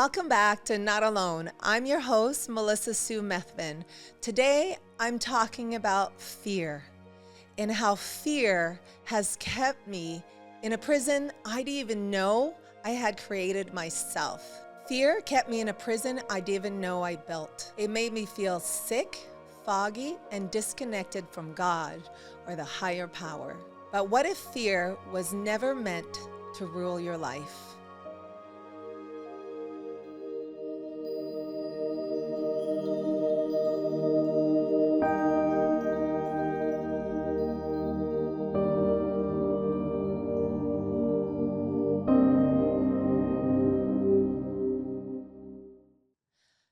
Welcome back to Not Alone. I'm your host, Melissa Sue Methvin. Today, I'm talking about fear and how fear has kept me in a prison I didn't even know I had created myself. Fear kept me in a prison I didn't even know I built. It made me feel sick, foggy, and disconnected from God or the higher power. But what if fear was never meant to rule your life?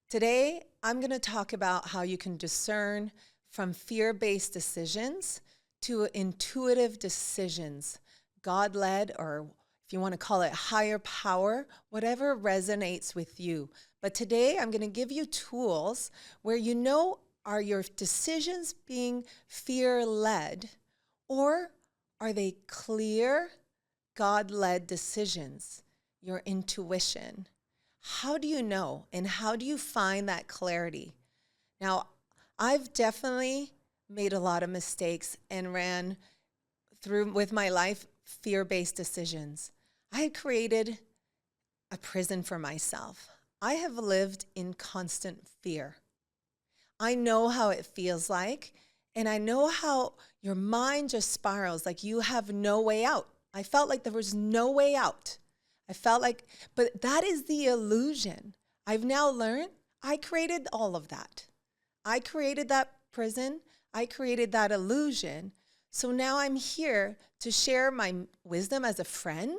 Today, I'm going to talk about how you can discern from fear-based decisions to intuitive decisions, God-led, or if you want to call it higher power, whatever resonates with you. But today, I'm going to give you tools where you know, are your decisions being fear-led, or are they clear, God-led decisions, your intuition? How do you know, and how do you find that clarity? Now, I've definitely made a lot of mistakes and ran through with my life fear-based decisions. I had created a prison for myself. I have lived in constant fear. I know how it feels like, and I know how your mind just spirals like you have no way out. I felt like there was no way out. I felt like, but that is the illusion. I've now learned I created all of that. I created that prison. I created that illusion. So now I'm here to share my wisdom as a friend,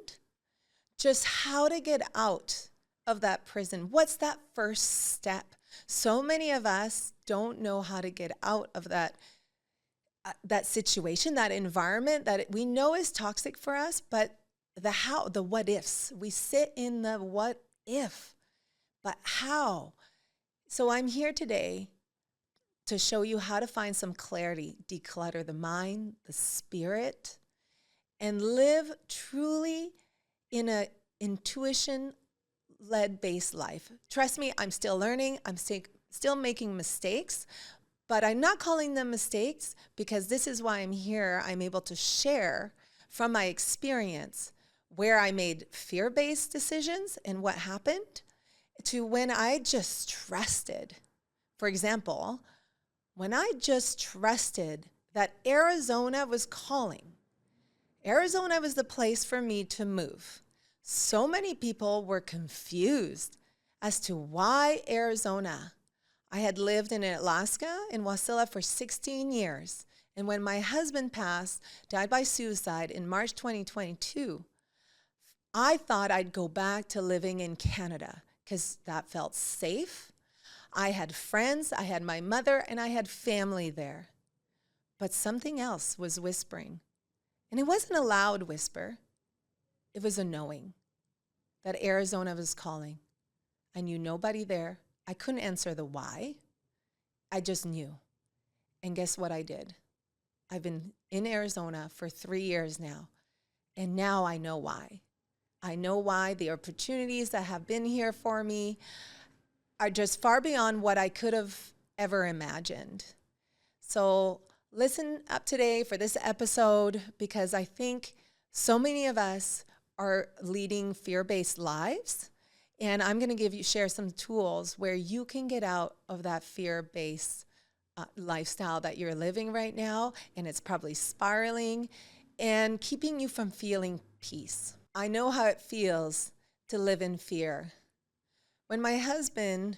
just how to get out of that prison. What's that first step? So many of us don't know how to get out of that situation, that environment that we know is toxic for us, but the what ifs. We sit in the what if, but how? So I'm here today to show you how to find some clarity, declutter the mind, the spirit, and live truly in a intuition-led based life. Trust me, I'm still learning. I'm still making mistakes, but I'm not calling them mistakes because this is why I'm here. I'm able to share from my experience where I made fear-based decisions and what happened to when I just trusted. For example, when I just trusted that Arizona was calling. Arizona was the place for me to move. So many people were confused as to why Arizona. I had lived in Alaska, in Wasilla, for 16 years. And when my husband died by suicide in March 2022, I thought I'd go back to living in Canada because that felt safe. I had friends, I had my mother, and I had family there. But something else was whispering. And it wasn't a loud whisper. It was a knowing that Arizona was calling. I knew nobody there. I couldn't answer the why. I just knew. And guess what I did? I've been in Arizona for 3 years now. And now I know why. I know why the opportunities that have been here for me are just far beyond what I could have ever imagined. So listen up today for this episode because I think so many of us are leading fear-based lives. And I'm going to share some tools where you can get out of that fear-based lifestyle that you're living right now. And it's probably spiraling and keeping you from feeling peace. I know how it feels to live in fear. When my husband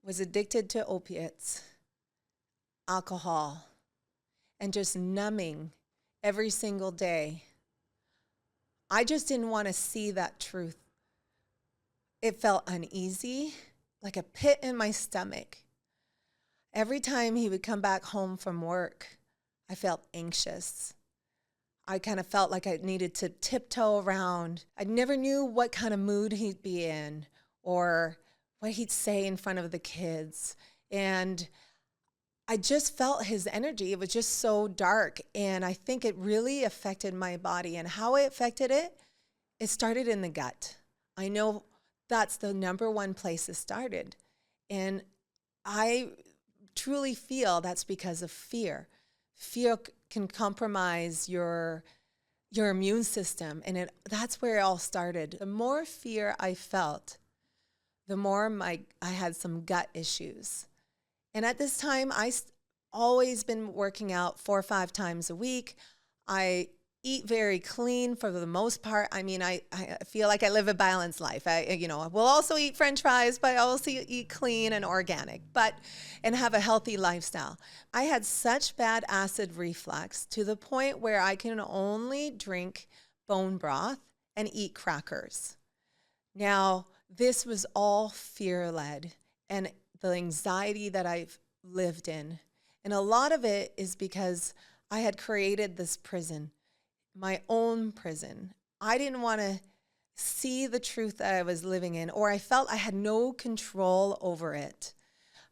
was addicted to opiates, alcohol, and just numbing every single day, I just didn't want to see that truth. It felt uneasy, like a pit in my stomach. Every time he would come back home from work, I felt anxious. I kind of felt like I needed to tiptoe around. I never knew what kind of mood he'd be in or what he'd say in front of the kids. And I just felt his energy. It was just so dark. And I think it really affected my body. And how it affected it, it started in the gut. I know that's the number one place it started. And I truly feel that's because of fear. Fear can compromise your immune system, and that's where it all started. The more fear I felt, the more I had some gut issues. And at this time, always been working out 4 or 5 times a week. I eat very clean for the most part. I mean, I feel like I live a balanced life. I will also eat French fries, but I also eat clean and organic, and have a healthy lifestyle. I had such bad acid reflux to the point where I can only drink bone broth and eat crackers. Now, this was all fear-led and the anxiety that I've lived in. And a lot of it is because I had created this prison, my own prison. I didn't want to see the truth that I was living in, or I felt I had no control over it.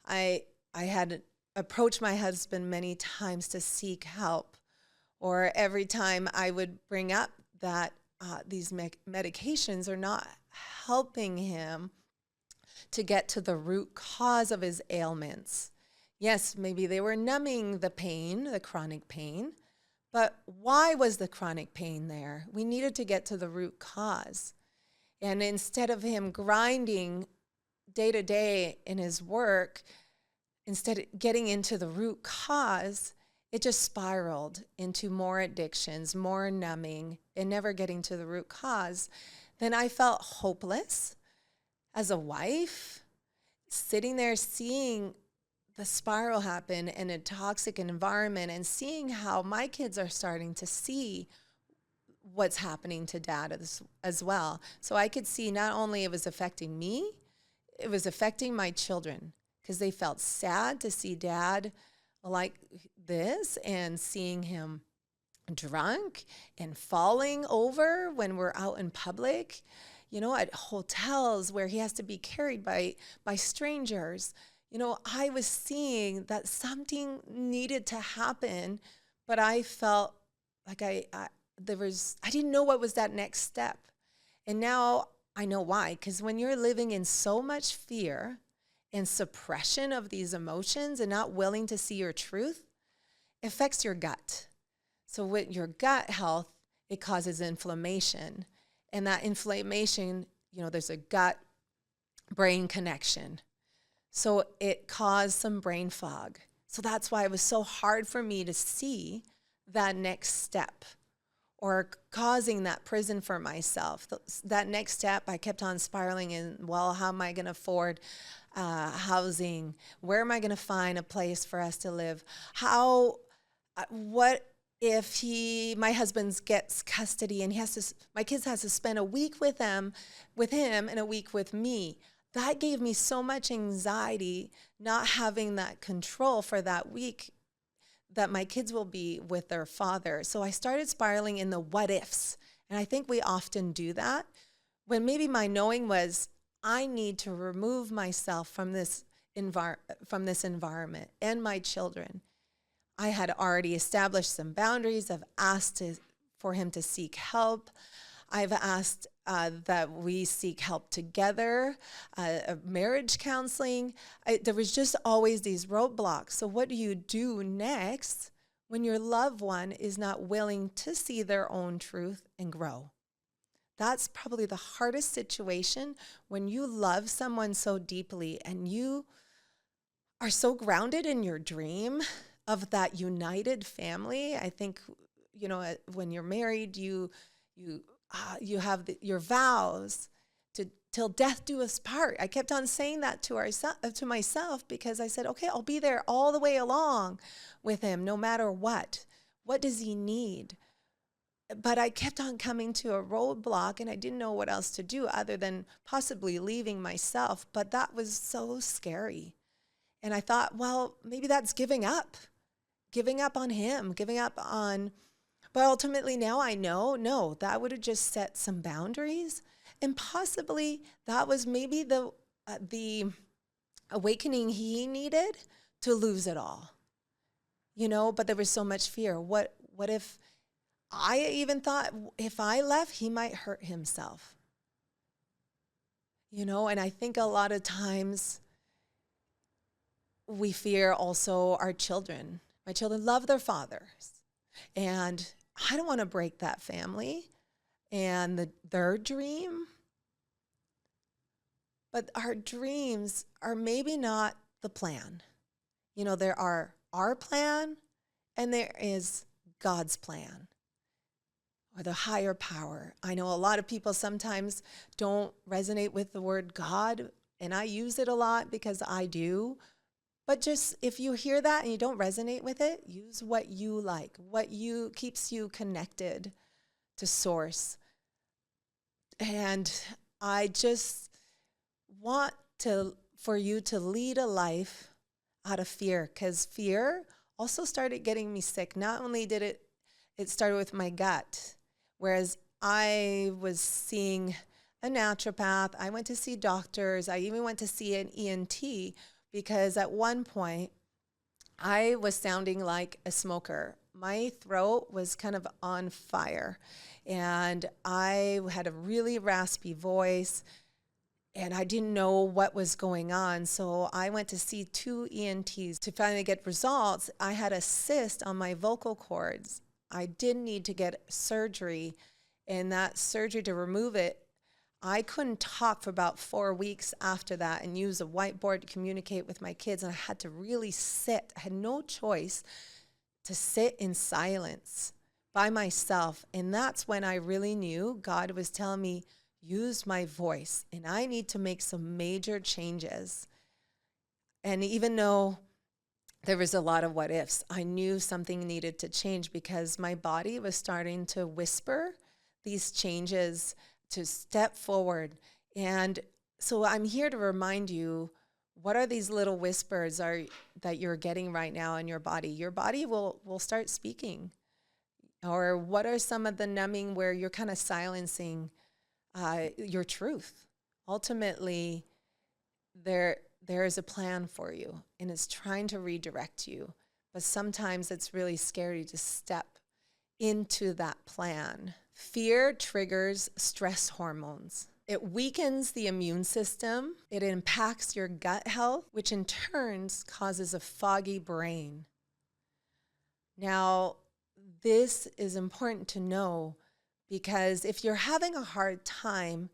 I had approached my husband many times to seek help, or every time I would bring up that these medications are not helping him to get to the root cause of his ailments. Yes, maybe they were numbing the pain, the chronic pain, but why was the chronic pain there? We needed to get to the root cause. And instead of him grinding day to day in his work, instead of getting into the root cause, it just spiraled into more addictions, more numbing, and never getting to the root cause. Then I felt hopeless as a wife, sitting there seeing the spiral happen in a toxic environment and seeing how my kids are starting to see what's happening to dad as well. So I could see not only it was affecting me, it was affecting my children, because they felt sad to see dad like this and seeing him drunk and falling over when we're out in public, at hotels where he has to be carried by strangers. I was seeing that something needed to happen, but I felt like I didn't know what was that next step. And now I know why, because when you're living in so much fear and suppression of these emotions and not willing to see your truth, it affects your gut. So with your gut health, it causes inflammation. And that inflammation, there's a gut-brain connection. So it caused some brain fog. So that's why it was so hard for me to see that next step, or causing that prison for myself. That next step, I kept on spiraling in, well, how am I going to afford housing? Where am I going to find a place for us to live? What if my husband gets custody and my kids has to spend a week with him and a week with me? That gave me so much anxiety, not having that control for that week that my kids will be with their father. So I started spiraling in the what ifs. And I think we often do that when maybe my knowing was, I need to remove myself from this environment and my children. I had already established some boundaries. I've asked for him to seek help. I've asked that we seek help together, marriage counseling. There was just always these roadblocks. So what do you do next when your loved one is not willing to see their own truth and grow? That's probably the hardest situation, when you love someone so deeply and you are so grounded in your dream of that united family. I think, when you're married, you have your vows till death do us part. I kept on saying that to myself, because I said, okay, I'll be there all the way along with him, no matter what. What does he need? But I kept on coming to a roadblock, and I didn't know what else to do other than possibly leaving myself. But that was so scary. And I thought, well, maybe that's giving up on him, but ultimately now I know, no, that would have just set some boundaries. And possibly that was maybe the awakening he needed to lose it all, but there was so much fear. What if, I even thought if I left, he might hurt himself. And I think a lot of times we fear also our children. My children love their fathers, and I don't want to break that family and their dream. But our dreams are maybe not the plan. There are our plan and there is God's plan or the higher power. I know a lot of people sometimes don't resonate with the word God, and I use it a lot because I do. But just if you hear that and you don't resonate with it, use what you like, keeps you connected to source. And I just want for you to lead a life out of fear, because fear also started getting me sick. Not only did it started with my gut, whereas I was seeing a naturopath, I went to see doctors, I even went to see an ENT, because at one point I was sounding like a smoker. My throat was kind of on fire, and I had a really raspy voice. And I didn't know what was going on. So I went to see 2 ENTs to finally get results. I had a cyst on my vocal cords. I did need to get surgery. And that surgery to remove it, I couldn't talk for about 4 weeks after that and use a whiteboard to communicate with my kids. And I had to really sit. I had no choice to sit in silence by myself. And that's when I really knew God was telling me, use my voice, and I need to make some major changes. And even though there was a lot of what ifs, I knew something needed to change, because my body was starting to whisper these changes to step forward. And so I'm here to remind you, what are these little whispers that you're getting right now in your body? Your body will start speaking. Or what are some of the numbing where you're kind of silencing your truth? Ultimately, there is a plan for you, and it's trying to redirect you. But sometimes it's really scary to step into that plan. Fear triggers stress hormones. It weakens the immune system. It impacts your gut health, which in turn causes a foggy brain. Now, this is important to know, because if you're having a hard time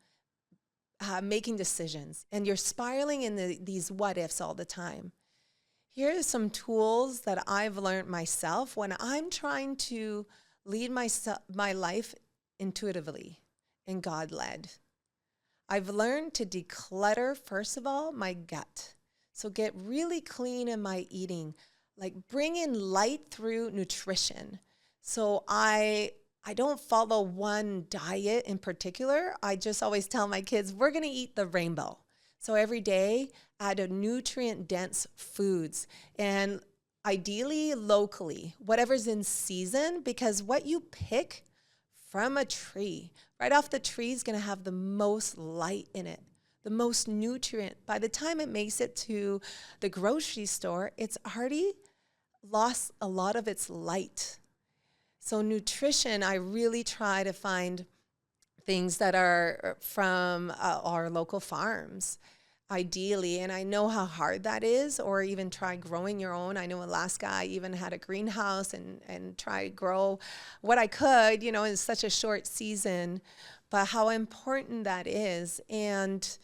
making decisions and you're spiraling in these what ifs all the time, here are some tools that I've learned myself when I'm trying to lead my life intuitively and God-led. I've learned to declutter, first of all, my gut. So get really clean in my eating, like bring in light through nutrition. So I don't follow one diet in particular. I just always tell my kids, we're going to eat the rainbow. So every day, add a nutrient-dense foods, and ideally locally, whatever's in season, because what you pick from a tree, right off the tree, is going to have the most light in it, the most nutrient. By the time it makes it to the grocery store, it's already lost a lot of its light. So nutrition, I really try to find things that are from our local farms, ideally. And I know how hard that is, or even try growing your own. I know in Alaska, I even had a greenhouse and try to grow what I could, in such a short season, but how important that is, and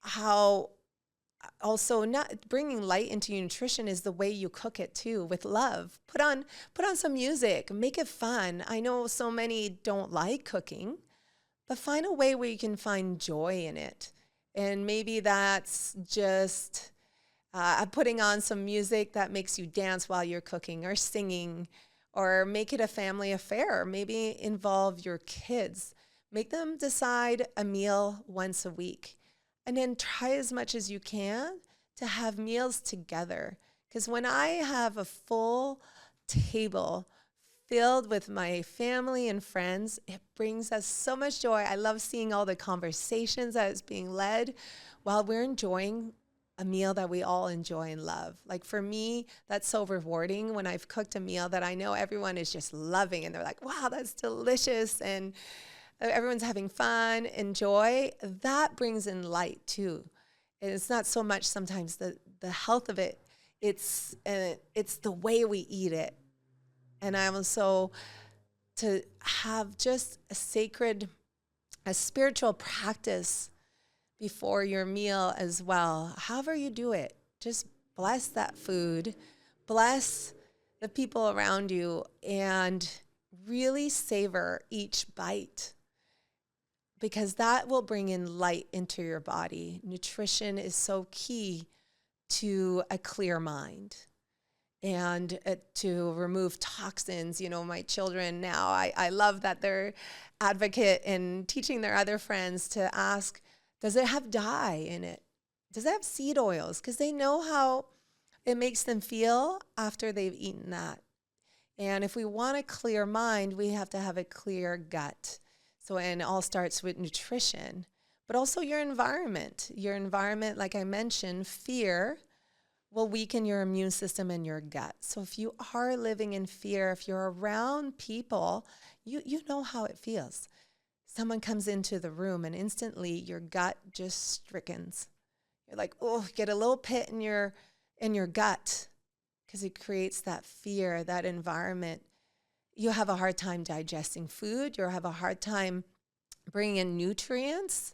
how also not bringing light into your nutrition is the way you cook it too, with love. Put on some music, make it fun. I know so many don't like cooking, but find a way where you can find joy in it. And maybe that's just putting on some music that makes you dance while you're cooking, or singing, or make it a family affair. Maybe involve your kids. Make them decide a meal once a week. And then try as much as you can to have meals together. Because when I have a full table filled with my family and friends, it brings us so much joy. I love seeing all the conversations that is being led while we're enjoying a meal that we all enjoy and love. Like for me, that's so rewarding when I've cooked a meal that I know everyone is just loving, and they're like, wow, that's delicious. And everyone's having fun and joy, that brings in light too. And it's not so much sometimes the health of it, it's the way we eat it. And I'm also to have just a spiritual practice before your meal as well. However you do it, just bless that food, bless the people around you, and really savor each bite, because that will bring in light into your body. Nutrition is so key to a clear mind and to remove toxins. You know, my children now, I love that they're advocate in teaching their other friends to ask, does it have dye in it? Does it have seed oils? Because they know how it makes them feel after they've eaten that. And if we want a clear mind, we have to have a clear gut. So, and it all starts with nutrition, but also your environment. Your environment, like I mentioned, fear will weaken your immune system and your gut. So if you are living in fear, if you're around people, you know how it feels. Someone comes into the room and instantly your gut just strickens. You're like, oh, get a little pit in your gut, because it creates that fear, that environment. You have a hard time digesting food. You'll have a hard time bringing in nutrients.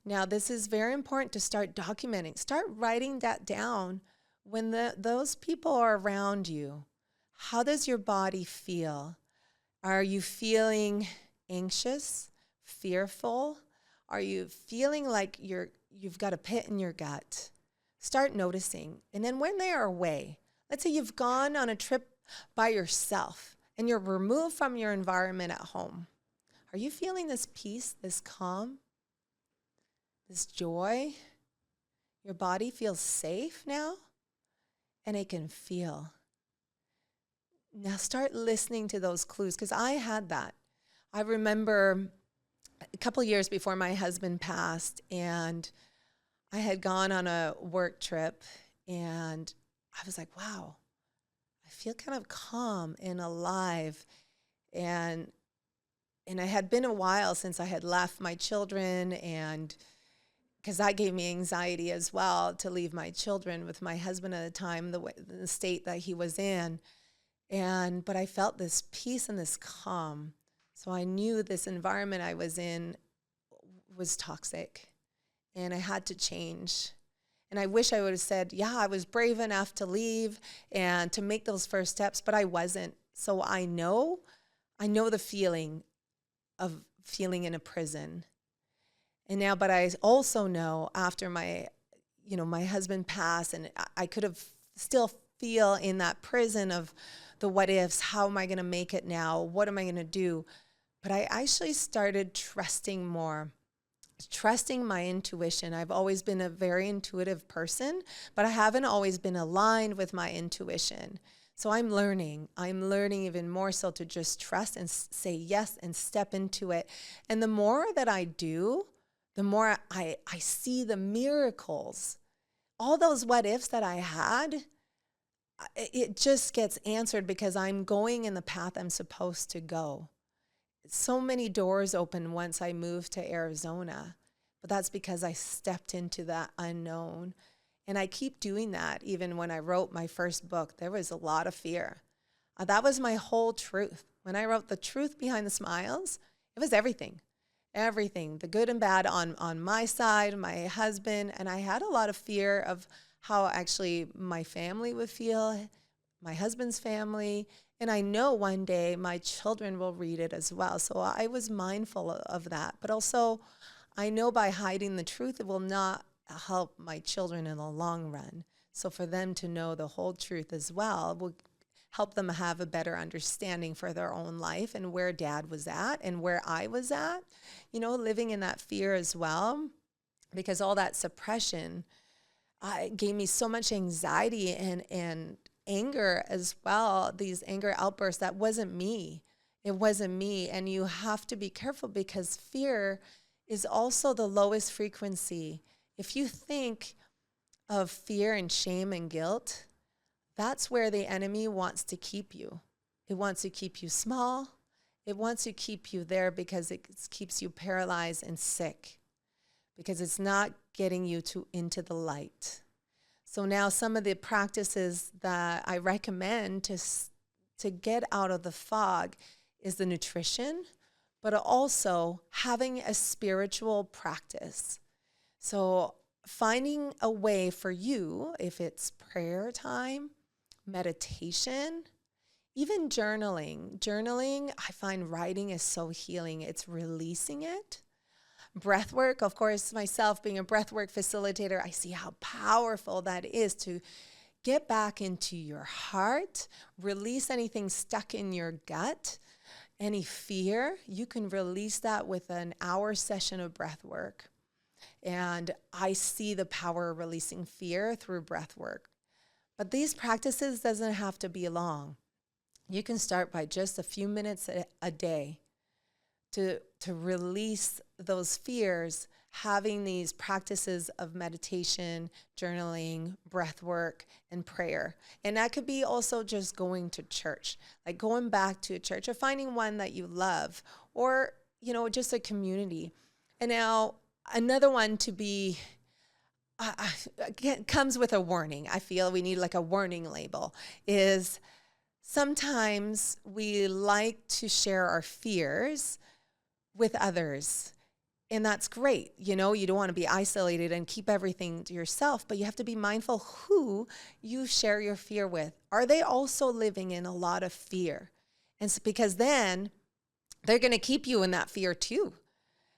Now, this is very important to start documenting. Start writing that down. When those people are around you, how does your body feel? Are you feeling anxious, fearful? Are you feeling like you've got a pit in your gut? Start noticing. And then when they are away, let's say you've gone on a trip by yourself and you're removed from your environment at home. Are you feeling this peace, this calm, this joy? Your body feels safe now, and it can feel. Now start listening to those clues, because I had that. I remember a couple years before my husband passed, and I had gone on a work trip, and I was like, wow, I feel kind of calm and alive. And it had been a while since I had left my children, and because that gave me anxiety as well, to leave my children with my husband at the time, the state that he was in. But I felt this peace and this calm. So I knew this environment I was in was toxic, and I had to change. And I wish I would have said, yeah, I was brave enough to leave and to make those first steps, but I wasn't. So I know the feeling of feeling in a prison. And now, but I also know after my husband passed, and I could have still feel in that prison of the what ifs. How am I going to make it now? What am I going to do? But I actually started trusting more, trusting my intuition. I've always been a very intuitive person, but I haven't always been aligned with my intuition. So I'm learning even more so to just trust and say yes and step into it. And the more that I do, the more I see the miracles. All those what ifs that I had, it just gets answered because I'm going in the path I'm supposed to go. So many doors opened once I moved to Arizona, but that's because I stepped into that unknown. And I keep doing that. Even when I wrote my first book, there was a lot of fear. That was my whole truth. When I wrote The Truth Behind the Smiles, it was everything, the good and bad on my side, my husband. And I had a lot of fear of how actually my family would feel, my husband's family. And I know one day my children will read it as well. So I was mindful of that. But also, I know by hiding the truth, it will not help my children in the long run. So for them to know the whole truth as well will help them have a better understanding for their own life and where Dad was at and where I was at, living in that fear as well, because all that suppression gave me so much anxiety and anger as well, these anger outbursts. That wasn't me. It wasn't me. And you have to be careful, because fear is also the lowest frequency. If you think of fear and shame and guilt, that's where the enemy wants to keep you. It wants to keep you small. It wants to keep you there because it keeps you paralyzed and sick, because it's not getting you into the light. So now some of the practices that I recommend to get out of the fog is the nutrition, but also having a spiritual practice. So finding a way for you, if it's prayer time, meditation, even journaling. Journaling, I find writing is so healing. It's releasing it. Breathwork, of course, myself being a breathwork facilitator, I see how powerful that is to get back into your heart, release anything stuck in your gut, any fear. You can release that with an hour session of breathwork. And I see the power of releasing fear through breathwork. But these practices doesn't have to be long. You can start by just a few minutes a day to release those fears, having these practices of meditation, journaling, breath work, and prayer. And that could be also just going to church, like going back to a church or finding one that you love, or, just a community. And now another one to be, comes with a warning. I feel we need like a warning label, is sometimes we like to share our fears with others. And that's great. You don't want to be isolated and keep everything to yourself, but you have to be mindful who you share your fear with. Are they also living in a lot of fear? And so, because then they're going to keep you in that fear too.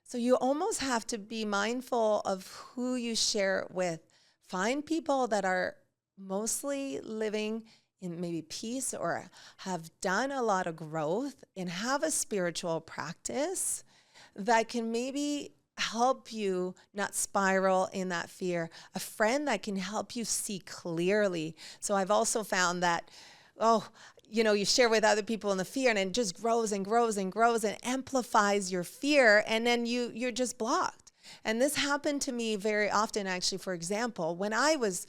So you almost have to be mindful of who you share it with. Find people that are mostly living in maybe peace or have done a lot of growth and have a spiritual practice that can maybe help you not spiral in that fear. A friend that can help you see clearly. So I've also found that, you share with other people in the fear and it just grows and grows and grows and amplifies your fear, and then you're just blocked. And this happened to me very often, actually. For example, when I was,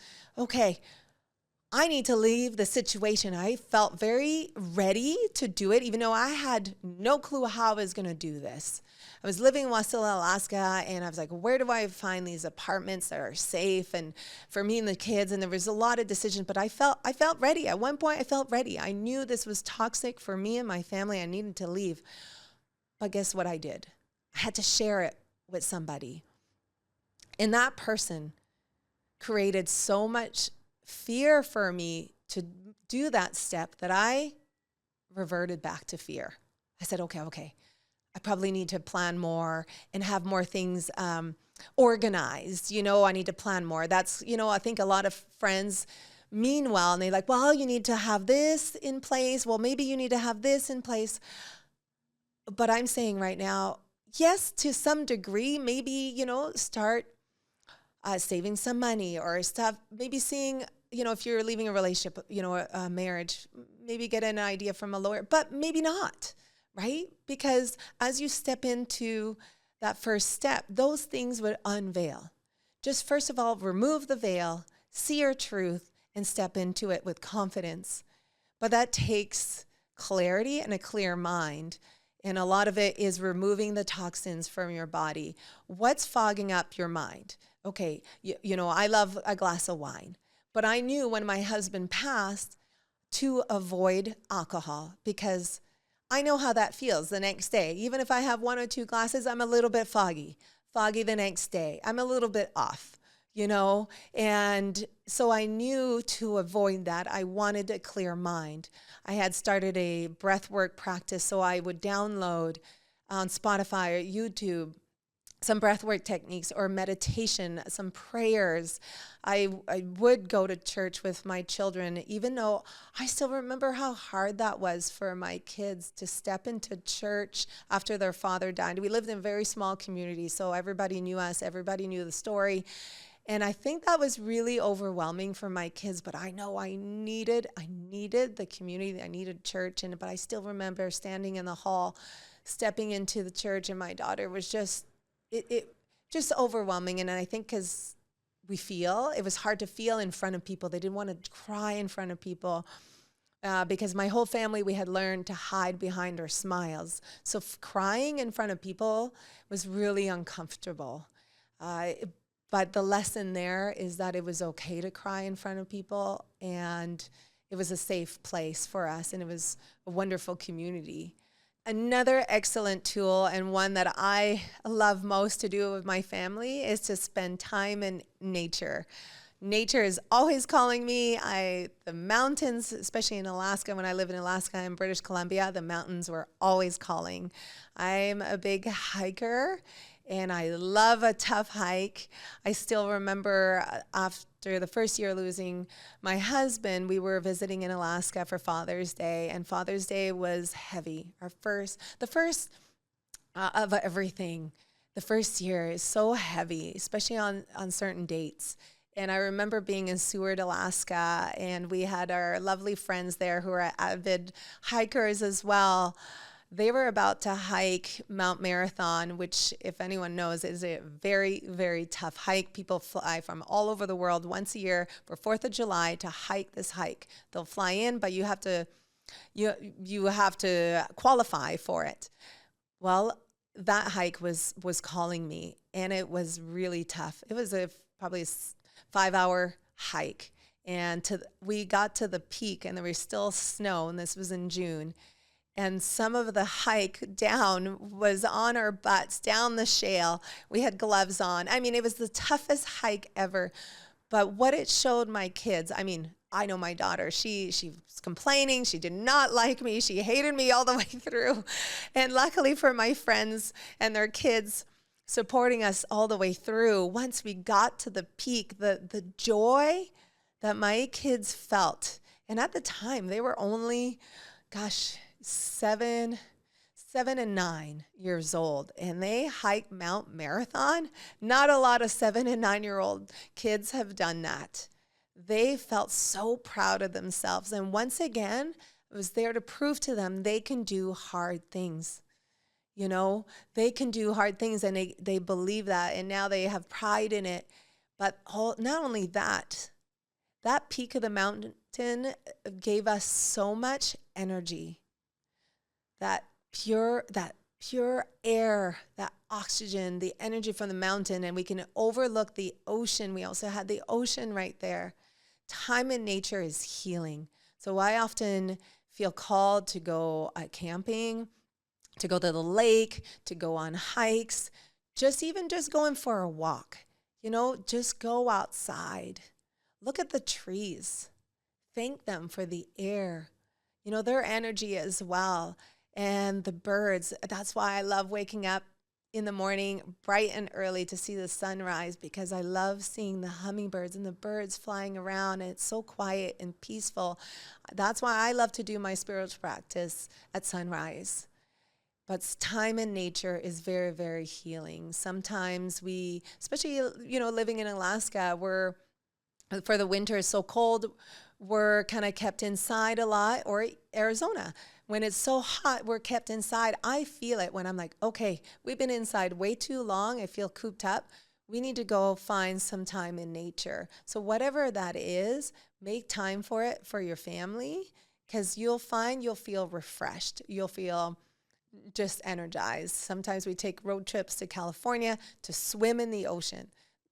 I need to leave the situation. I felt very ready to do it, even though I had no clue how I was going to do this. I was living in Wasilla, Alaska, and I was like, where do I find these apartments that are safe and for me and the kids? And there was a lot of decisions, but I felt ready. At one point, I felt ready. I knew this was toxic for me and my family. I needed to leave. But guess what I did? I had to share it with somebody. And that person created so much fear for me to do that step that I reverted back to fear. I said, okay, I probably need to plan more and have more things organized. I need to plan more. That's, I think a lot of friends mean well, and they're like, well, you need to have this in place. Well, maybe you need to have this in place. But I'm saying right now, yes, to some degree, maybe, start saving some money or stuff, maybe seeing, if you're leaving a relationship, a marriage, maybe get an idea from a lawyer, but maybe not, right? Because as you step into that first step, those things would unveil. Just first of all, remove the veil, see your truth, and step into it with confidence. But that takes clarity and a clear mind. And a lot of it is removing the toxins from your body. What's fogging up your mind? Okay, I love a glass of wine, but I knew when my husband passed to avoid alcohol because I know how that feels the next day. Even if I have one or two glasses, I'm a little bit foggy the next day. I'm a little bit off, and so I knew to avoid that. I wanted a clear mind. I had started a breathwork practice, so I would download on Spotify or YouTube some breathwork techniques or meditation, some prayers. I would go to church with my children, even though I still remember how hard that was for my kids to step into church after their father died. We lived in a very small community, so everybody knew us, everybody knew the story. And I think that was really overwhelming for my kids, but I know I needed the community, I needed church, but I still remember standing in the hall, stepping into the church, and my daughter was just overwhelming. And I think because it was hard to feel in front of people. They didn't want to cry in front of people. because my whole family, we had learned to hide behind our smiles. So crying in front of people was really uncomfortable. Uh, but the lesson there is that it was okay to cry in front of people, and it was a safe place for us, and it was a wonderful community. Another excellent tool, and one that I love most to do with my family, is to spend time in nature. Nature is always calling me. The mountains, especially in Alaska, when I live in Alaska and British Columbia, the mountains were always calling. I'm a big hiker, and I love a tough hike. I still remember after the first year losing my husband, we were visiting in Alaska for Father's Day, and Father's Day was heavy. The first of everything. The first year is so heavy, especially on certain dates. And I remember being in Seward, Alaska, and we had our lovely friends there who are avid hikers as well. They were about to hike Mount Marathon, which, if anyone knows, is a very, very tough hike. People fly from all over the world once a year for 4th of July to hike this hike. They'll fly in, but you have to qualify for it. Well, that hike was calling me, and it was really tough. It was probably a 5-hour hike, and we got to the peak, and there was still snow, and this was in June. And some of the hike down was on our butts, down the shale. We had gloves on. I mean, it was the toughest hike ever. But what it showed my kids, I mean, I know my daughter, she was complaining. She did not like me. She hated me all the way through. And luckily for my friends and their kids supporting us all the way through, once we got to the peak, the joy that my kids felt. And at the time, they were only, 7 and 9 years old, and they hiked Mount Marathon. Not a lot of 7 and 9-year-old kids have done that. They felt so proud of themselves. And once again, I was there to prove to them they can do hard things. You know, they can do hard things, and they believe that, and now they have pride in it. But not only that, that peak of the mountain gave us so much energy. That pure air, that oxygen, the energy from the mountain, and we can overlook the ocean. We also had the ocean right there. Time in nature is healing. So I often feel called to go camping, to go to the lake, to go on hikes, just going for a walk. You know, just go outside. Look at the trees. Thank them for the air. You know, their energy as well. And the birds, that's why I love waking up in the morning bright and early to see the sunrise, because I love seeing the hummingbirds and the birds flying around, and it's so quiet and peaceful. That's why I love to do my spiritual practice at sunrise. But time in nature is very, very healing. Sometimes we, especially, you know, living in Alaska, for the winter is so cold, we're kind of kept inside a lot, or Arizona. When it's so hot, we're kept inside. I feel it when I'm like, okay, we've been inside way too long. I feel cooped up. We need to go find some time in nature. So whatever that is, make time for it for your family, because you'll feel refreshed. You'll feel just energized. Sometimes we take road trips to California to swim in the ocean.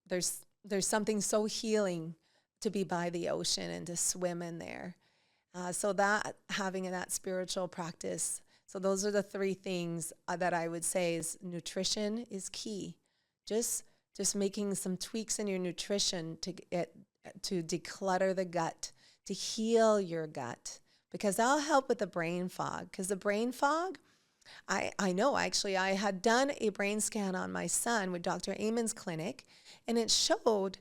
There's something so healing to be by the ocean and to swim in there. So that having that spiritual practice. So those are the 3 things that I would say is nutrition is key. Just making some tweaks in your nutrition to declutter the gut, to heal your gut, because that'll help with the brain fog. Because the brain fog, I know actually I had done a brain scan on my son with Dr. Amon's clinic, and it showed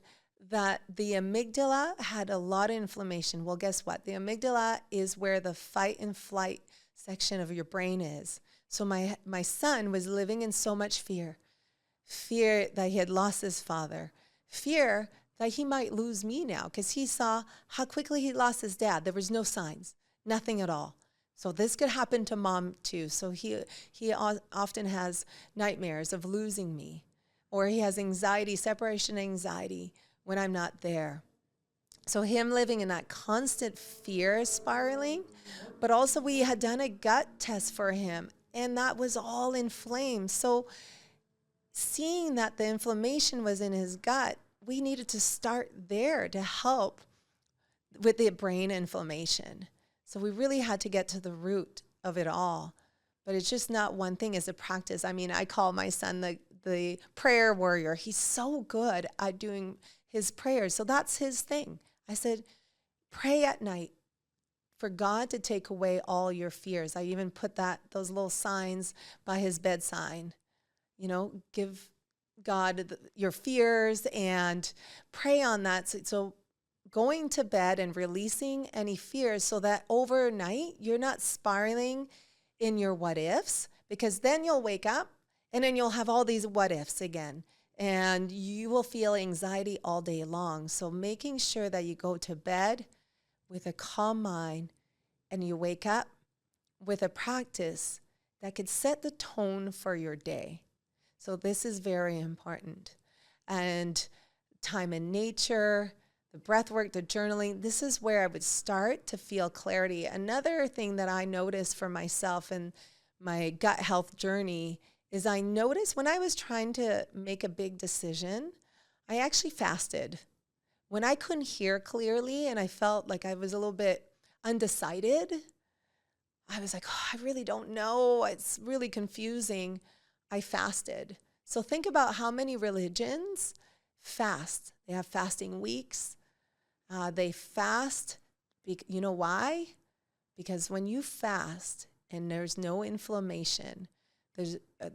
that the amygdala had a lot of inflammation. Well, guess what? The amygdala is where the fight and flight section of your brain is. So my son was living in so much fear that he had lost his father, fear that he might lose me now, because he saw how quickly he lost his dad. There was no signs, nothing at all. So this could happen to mom too. So he often has nightmares of losing me, or he has anxiety, separation anxiety, when I'm not there. So him living in that constant fear spiraling, but also we had done a gut test for him and that was all inflamed. So seeing that the inflammation was in his gut, we needed to start there to help with the brain inflammation. So we really had to get to the root of it all. But it's just not one thing, it's a practice. I mean, I call my son the prayer warrior. He's so good at doing his prayers. So that's his thing. I said, pray at night for God to take away all your fears. I even put those little signs by his bedside. You know, give God your fears and pray on that. So going to bed and releasing any fears so that overnight you're not spiraling in your what ifs, because then you'll wake up and then you'll have all these what ifs again and you will feel anxiety all day long. So making sure that you go to bed with a calm mind and you wake up with a practice that could set the tone for your day. So this is very important. And time in nature, the breath work, the journaling, this is where I would start to feel clarity. Another thing that I noticed for myself in my gut health journey is I noticed when I was trying to make a big decision, I actually fasted. When I couldn't hear clearly and I felt like I was a little bit undecided, I was like, oh, I really don't know. It's really confusing. I fasted. So think about how many religions fast. They have fasting weeks. They fast. You know why? Because when you fast and there's no inflammation,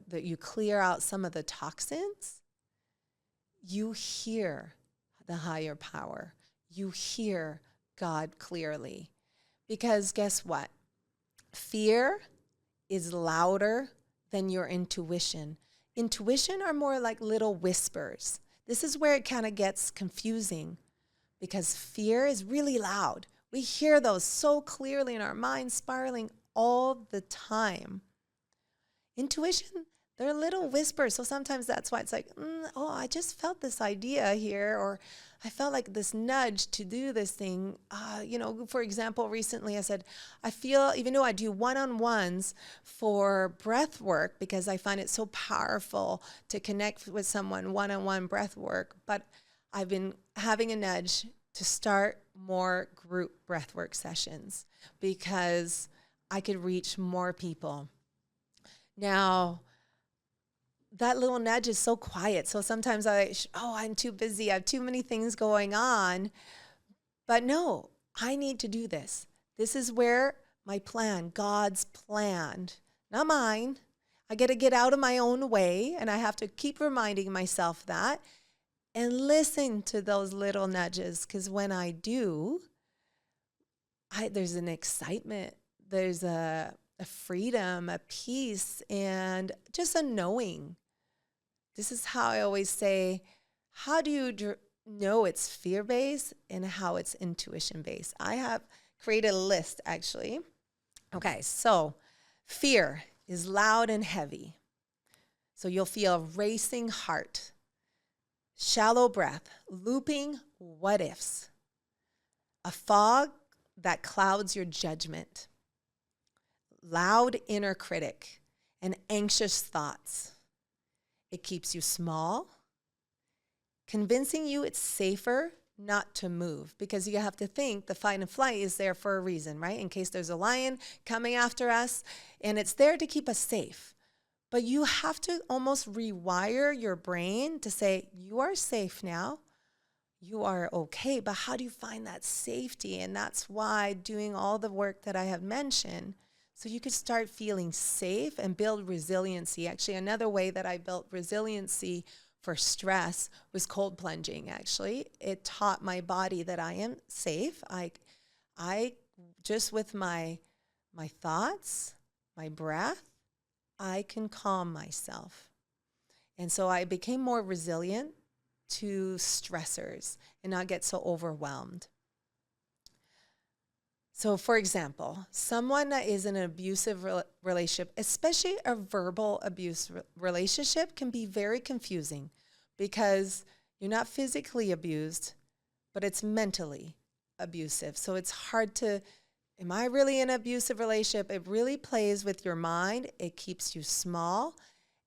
that you clear out some of the toxins, you hear the higher power. You hear God clearly. Because guess what? Fear is louder than your intuition. Intuition are more like little whispers. This is where it kind of gets confusing because fear is really loud. We hear those so clearly in our minds, spiraling all the time. Intuition, they're little whispers. So sometimes that's why it's like, oh, I just felt this idea here, or I felt like this nudge to do this thing. For example, recently I said, I feel, even though I do one-on-ones for breath work, because I find it so powerful to connect with someone one-on-one breath work, but I've been having a nudge to start more group breath work sessions because I could reach more people. Now, that little nudge is so quiet. So sometimes I'm too busy. I have too many things going on. But no, I need to do this. This is where my plan, God's plan, not mine. I got to get out of my own way, and I have to keep reminding myself that and listen to those little nudges, because when I do, there's an excitement. There's a freedom, a peace, and just a knowing. This is how I always say, how do you know it's fear-based and how it's intuition-based? I have created a list, actually. Okay, so fear is loud and heavy. So you'll feel a racing heart, shallow breath, looping what ifs, a fog that clouds your judgment, loud inner critic, and anxious thoughts. It keeps you small, convincing you it's safer not to move, because you have to think the fight and flight is there for a reason, right? In case there's a lion coming after us, and it's there to keep us safe. But you have to almost rewire your brain to say, you are safe now. You are okay, but how do you find that safety? And that's why doing all the work that I have mentioned, so you could start feeling safe and build resiliency. Actually, another way that I built resiliency for stress was cold plunging, actually. It taught my body that I am safe. I just with my thoughts, my breath, I can calm myself. And so I became more resilient to stressors and not get so overwhelmed. So for example, someone that is in an abusive relationship, especially a verbal abuse relationship, can be very confusing because you're not physically abused, but it's mentally. abusive. So it's hard to, am I really in an abusive relationship? It really plays with your mind. It keeps you small,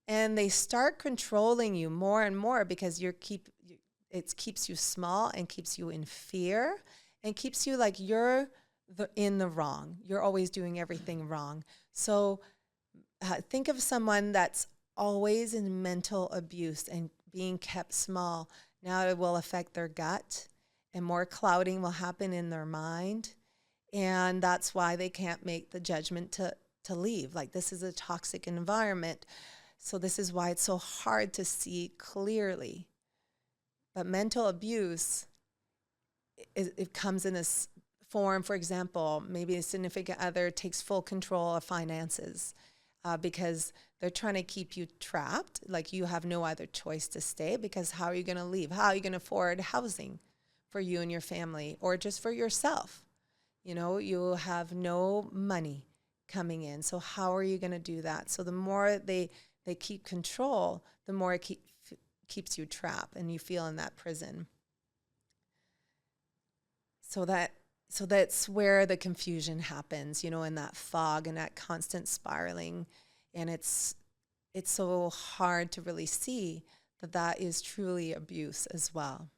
and they start controlling you more and more because it keeps you small and keeps you in fear and keeps you like you're in the wrong. You're always doing everything wrong. So think of someone that's always in mental abuse and being kept small. Now it will affect their gut, and more clouding will happen in their mind. And that's why they can't make the judgment to leave. Like, this is a toxic environment. So this is why it's so hard to see clearly. But mental abuse, it comes in this form. For example, maybe a significant other takes full control of finances because they're trying to keep you trapped. Like, you have no other choice to stay, because how are you going to leave? How are you going to afford housing for you and your family, or just for yourself? You know, you have no money coming in. So how are you going to do that? So the more they keep control, the more it keeps you trapped and you feel in that prison. So that's where the confusion happens, you know, in that fog and that constant spiraling. And it's so hard to really see that is truly abuse as well.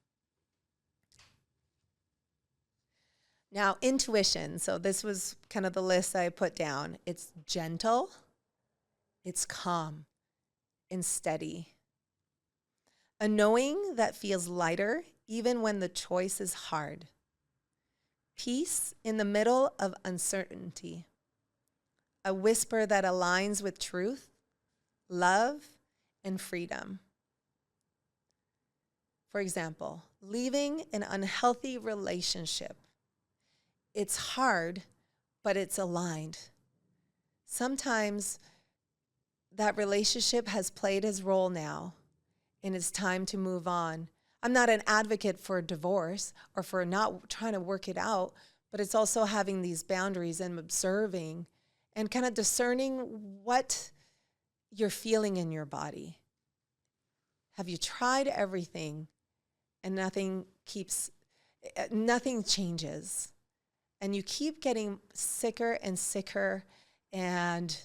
Now, intuition. So this was kind of the list I put down. It's gentle, it's calm and steady. A knowing that feels lighter even when the choice is hard. Peace in the middle of uncertainty. A whisper that aligns with truth, love, and freedom. For example, leaving an unhealthy relationship. It's hard, but it's aligned. Sometimes that relationship has played its role now, and it's time to move on. I'm not an advocate for divorce or for not trying to work it out, but it's also having these boundaries and observing and kind of discerning what you're feeling in your body. Have you tried everything and nothing changes? And you keep getting sicker and sicker, and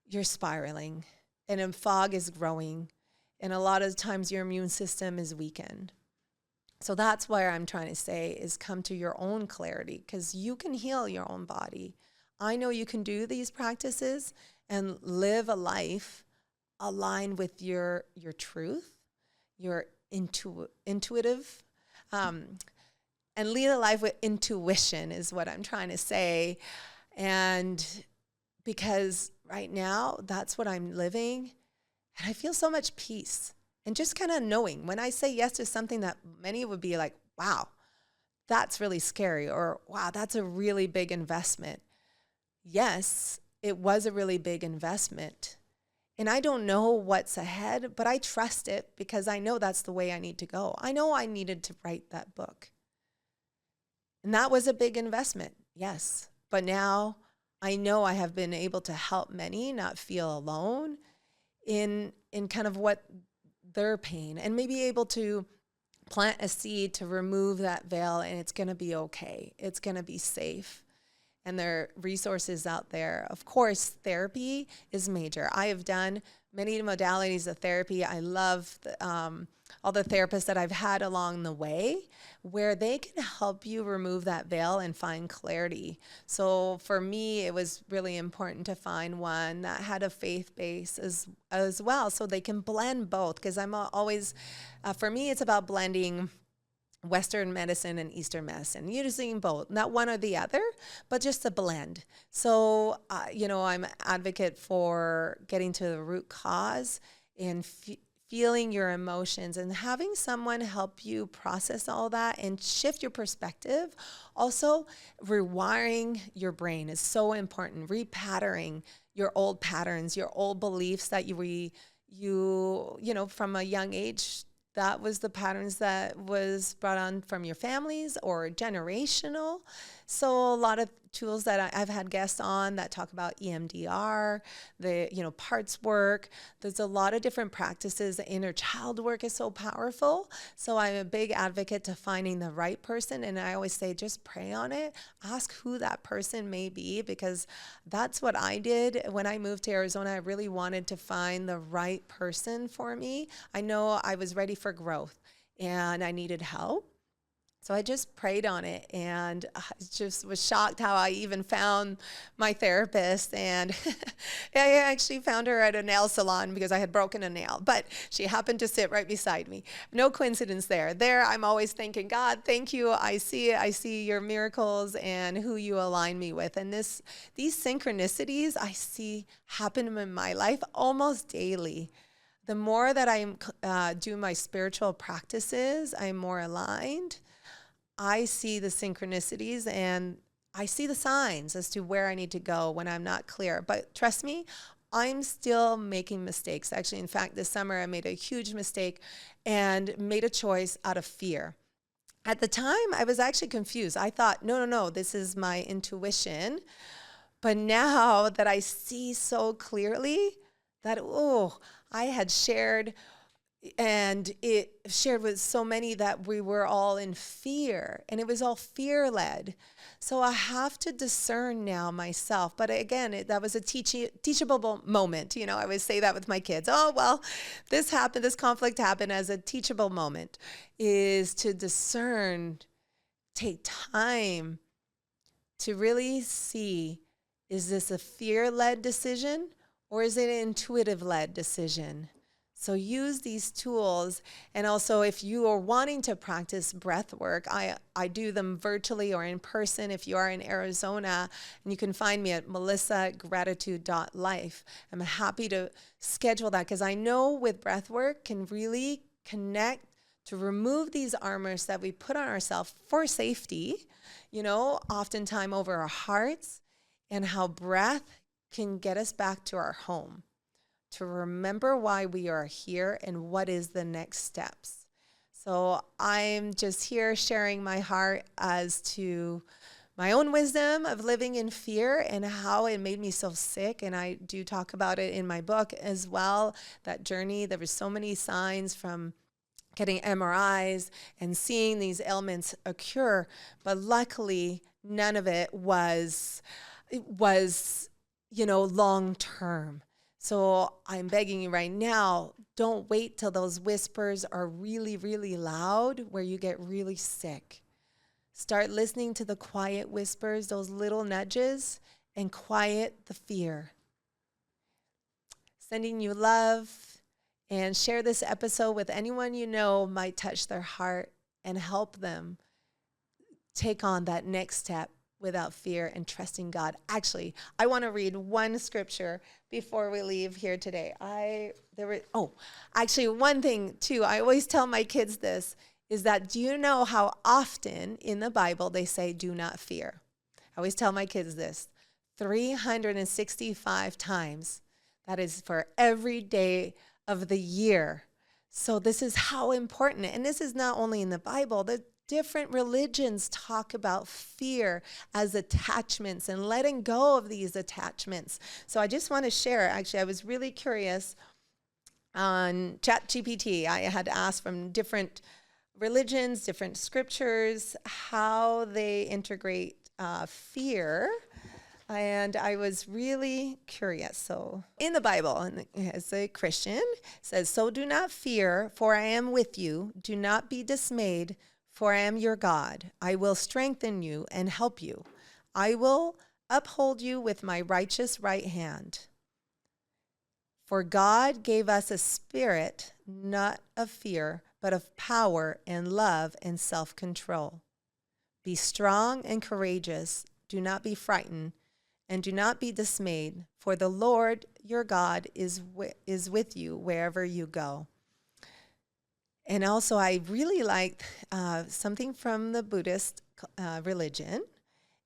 you're spiraling, and a fog is growing, and a lot of times your immune system is weakened. So that's where I'm trying to say is come to your own clarity, because you can heal your own body. I know you can do these practices and live a life aligned with your truth, your intuitive, and lead a life with intuition is what I'm trying to say. And because right now, that's what I'm living. And I feel so much peace. And just kind of knowing when I say yes to something that many would be like, wow, that's really scary. Or wow, that's a really big investment. Yes, it was a really big investment. And I don't know what's ahead, but I trust it because I know that's the way I need to go. I know I needed to write that book. And that was a big investment, yes. But now I know I have been able to help many not feel alone in kind of what their pain, and maybe able to plant a seed to remove that veil, and it's going to be okay. It's going to be safe. And there are resources out there. Of course, therapy is major. I have done many modalities of therapy. I love all the therapists that I've had along the way, where they can help you remove that veil and find clarity. So for me, it was really important to find one that had a faith base as well, so they can blend both. Because I'm always, for me, it's about blending Western medicine and Eastern medicine, using both, not one or the other, but just a blend. So, I'm an advocate for getting to the root cause and feeling your emotions and having someone help you process all that and shift your perspective. Also, rewiring your brain is so important. Repatterning your old patterns, your old beliefs that you from a young age, that was the patterns that was brought on from your families or generational. So a lot of tools that I've had guests on that talk about EMDR, parts work. There's a lot of different practices. The inner child work is so powerful. So I'm a big advocate to finding the right person. And I always say, just pray on it. Ask who that person may be, because that's what I did when I moved to Arizona. I really wanted to find the right person for me. I know I was ready for growth and I needed help. So I just prayed on it, and I just was shocked how I even found my therapist. And I actually found her at a nail salon because I had broken a nail, but she happened to sit right beside me. No coincidence there. There, I'm always thanking God, thank you. I see your miracles and who you align me with. And these synchronicities I see happen in my life almost daily. The more that I do my spiritual practices, I'm more aligned. I see the synchronicities and I see the signs as to where I need to go when I'm not clear. But trust me, I'm still making mistakes. Actually, in fact, this summer I made a huge mistake and made a choice out of fear. At the time, I was actually confused. I thought, no, this is my intuition. But now that I see so clearly that, I had shared and it shared with so many that we were all in fear, and it was all fear-led. So I have to discern now myself. But again, that was a teachable moment. I always say that with my kids. Oh, well, this conflict happened as a teachable moment, is to discern, take time to really see, is this a fear-led decision or is it an intuitive-led decision? So use these tools. And also, if you are wanting to practice breath work, I do them virtually or in person if you are in Arizona. And you can find me at melissagratitude.life. I'm happy to schedule that, because I know with breath work can really connect to remove these armors that we put on ourselves for safety, oftentimes over our hearts, and how breath can get us back to our home, to remember why we are here and what is the next steps. So I'm just here sharing my heart as to my own wisdom of living in fear and how it made me so sick. And I do talk about it in my book as well, that journey. There were so many signs from getting MRIs and seeing these ailments occur, but luckily none of it was long term. So I'm begging you right now, don't wait till those whispers are really, really loud where you get really sick. Start listening to the quiet whispers, those little nudges, and quiet the fear. Sending you love, and share this episode with anyone you know might touch their heart and help them take on that next step without fear and trusting God. Actually, I want to read one scripture before we leave here today. One thing too, I always tell my kids this, is that, do you know how often in the Bible they say, do not fear? I always tell my kids this, 365 times. That is for every day of the year. So this is how important, and this is not only in the Bible, the different religions talk about fear as attachments and letting go of these attachments. So I just want to share, actually, I was really curious on ChatGPT. I had asked from different religions, different scriptures, how they integrate fear. And I was really curious. So in the Bible, and as a Christian, it says, so do not fear, for I am with you. Do not be dismayed, for I am your God. I will strengthen you and help you. I will uphold you with my righteous right hand. For God gave us a spirit, not of fear, but of power and love and self-control. Be strong and courageous. Do not be frightened. And do not be dismayed, for the Lord your God is with you wherever you go. And also, I really liked something from the Buddhist religion.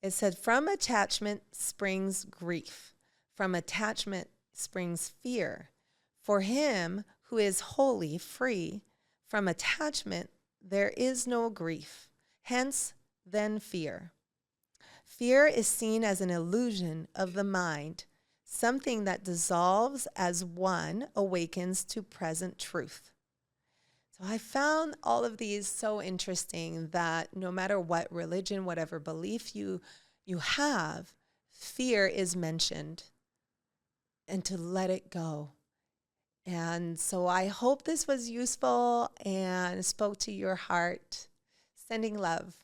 It said, from attachment springs grief. From attachment springs fear. For him who is wholly free from attachment, there is no grief. Hence, then fear. Fear is seen as an illusion of the mind, something that dissolves as one awakens to present truth. So I found all of these so interesting that no matter what religion, whatever belief you have, fear is mentioned, and to let it go. And so I hope this was useful and spoke to your heart. Sending love.